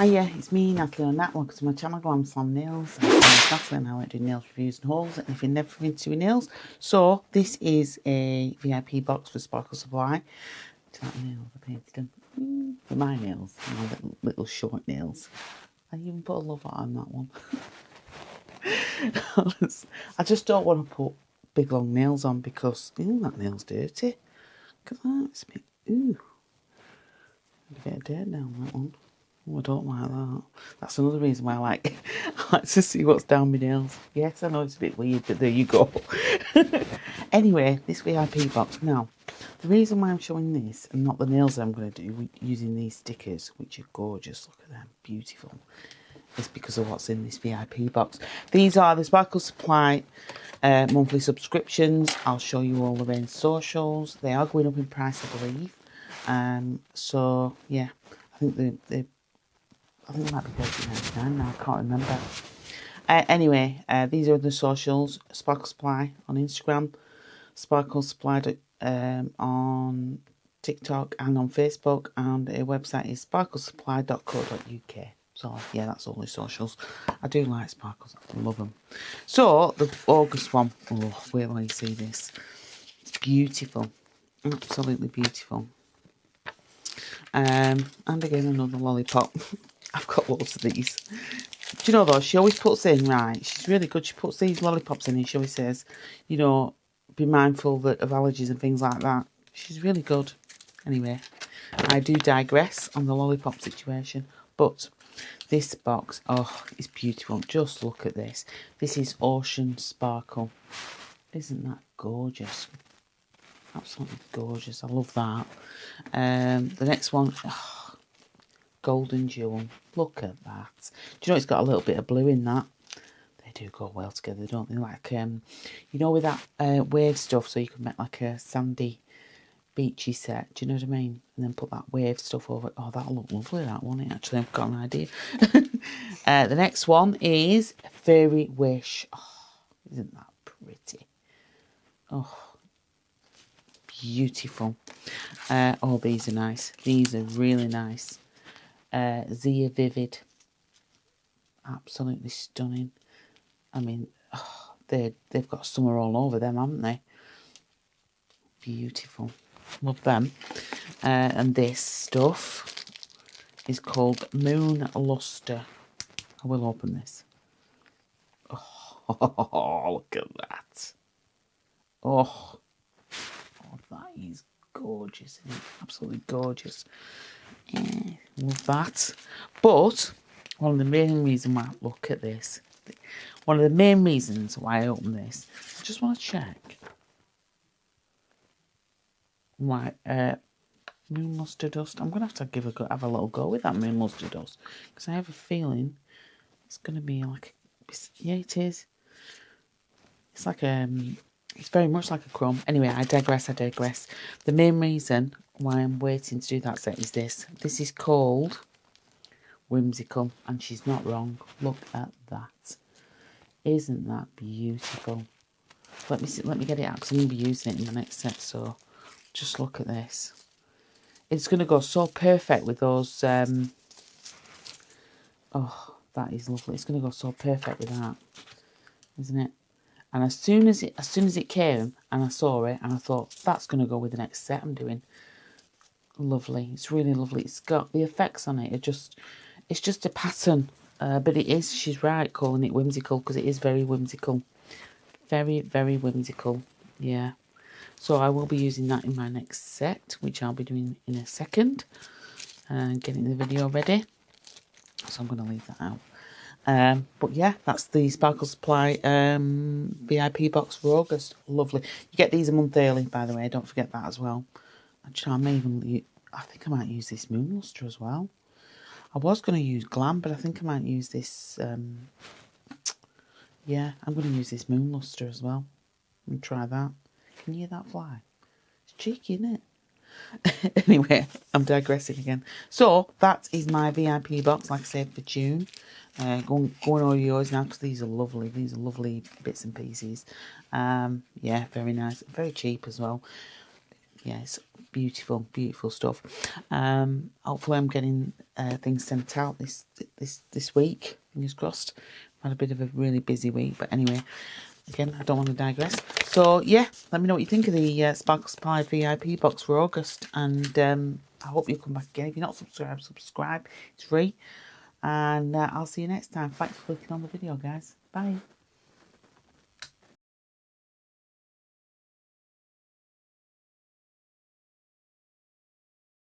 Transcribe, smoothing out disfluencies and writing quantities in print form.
Oh yeah, it's me, Natalie, on that one, because my channel Glam Slam Nails. I'm Natalie and I like doing nails reviews and hauls and if you've never been to nails. So this is a VIP box for Sparkle Supply. Do you like the nails I painted them? For my nails, my little short nails. I even put a love heart on that one. I just don't want to put big long nails on because, that nail's dirty. Look at that, it's a bit, a bit of dirt down that one. Oh, I don't like that. That's another reason why I like to see what's down my nails. Yes, I know it's a bit weird, but there you go. Anyway, this VIP box. Now, the reason why I'm showing this and not the nails I'm going to do using these stickers, which are gorgeous, look at them, beautiful, is because of what's in this VIP box. These are the Sparkle Supply monthly subscriptions. I'll show you all of their socials. They are going up in price, I believe. So, yeah, I think they might be £13.99 now, I can't remember. Anyway, these are the socials. Sparkle Supply on Instagram, Sparkle Supply on TikTok and on Facebook, and a website is sparklesupply.co.uk. So, yeah, that's all the socials. I do like sparkles, I love them. So, the August one, oh, wait till you see this. It's beautiful, absolutely beautiful. And again, another lollipop. I've got loads of these. Do you know though, she always puts in, right, she's really good, she puts these lollipops in and she always says, you know, be mindful of allergies and things like that. She's really good. Anyway, I do digress on the lollipop situation, but this box, oh, it's beautiful. Just look at this. This is Ocean Sparkle. Isn't that gorgeous? Absolutely gorgeous. I love that. The next one, oh, Golden Jewel. Look at that. Do you know it's got a little bit of blue in that? They do go well together, don't they? Like, you know, with that wave stuff, so you can make like a sandy, beachy set. Do you know what I mean? And then put that wave stuff over it. Oh, that'll look lovely, that won't it? Actually, I've got an idea. The next one is Fairy Wish. Oh, isn't that pretty? Oh, beautiful. Oh, these are nice. These are really nice. Zia Vivid. Absolutely stunning. I mean, oh, they've got summer all over them, haven't they? Beautiful. Love them. And this stuff is called Moon Luster. I will open this. Oh, look at that. Oh, that is gorgeous. Isn't it? Absolutely gorgeous. Love that. But one of the main reasons why, look at this. One of the main reasons why I opened this, I just want to check. Right, Moon Luster Dust. I'm going to have to have a little go with that Moon Luster Dust. Because I have a feeling it's going to be like, yeah, it is. It's like it's very much like a chrome. Anyway, I digress. The main reason why I'm waiting to do that set is this. This is called Whimsical, and she's not wrong. Look at that. Isn't that beautiful? Let me get it out because I'm going to be using it in the next set, so just look at this. It's going to go so perfect with those, oh, that is lovely. It's going to go so perfect with that, isn't it? And as soon as it came and I saw it and I thought, that's going to go with the next set I'm doing. Lovely. It's really lovely. It's got the effects on it. It's just a pattern. But it is, she's right, calling it whimsical because it is very whimsical. Very, very whimsical. Yeah. So I will be using that in my next set, which I'll be doing in a second. And getting the video ready. So I'm going to leave that out. But yeah, that's the Sparkle Supply VIP box for August. Lovely. You get these a month early, by the way. Don't forget that as well. Actually, I think I might use this Moon Luster as well. I was going to use Glam, but I think I might use this. Yeah, I'm going to use this Moon Luster as well. And try that. Can you hear that fly? It's cheeky, isn't it? Anyway, I'm digressing again. So that is my VIP box, like I said, for June. Go and order yours now because these are lovely. These are lovely bits and pieces. Yeah, very nice. Very cheap as well. yeah, it's beautiful, beautiful stuff. Hopefully I'm getting things sent out this week. Fingers crossed. I've had a bit of a really busy week, but anyway, again, I don't want to digress. So yeah, let me know what you think of the Sparkle Supply VIP box for August, and I hope you come back again. If you're not subscribed, subscribe. It's free, and I'll see you next time. Thanks for clicking on the video, guys. Bye.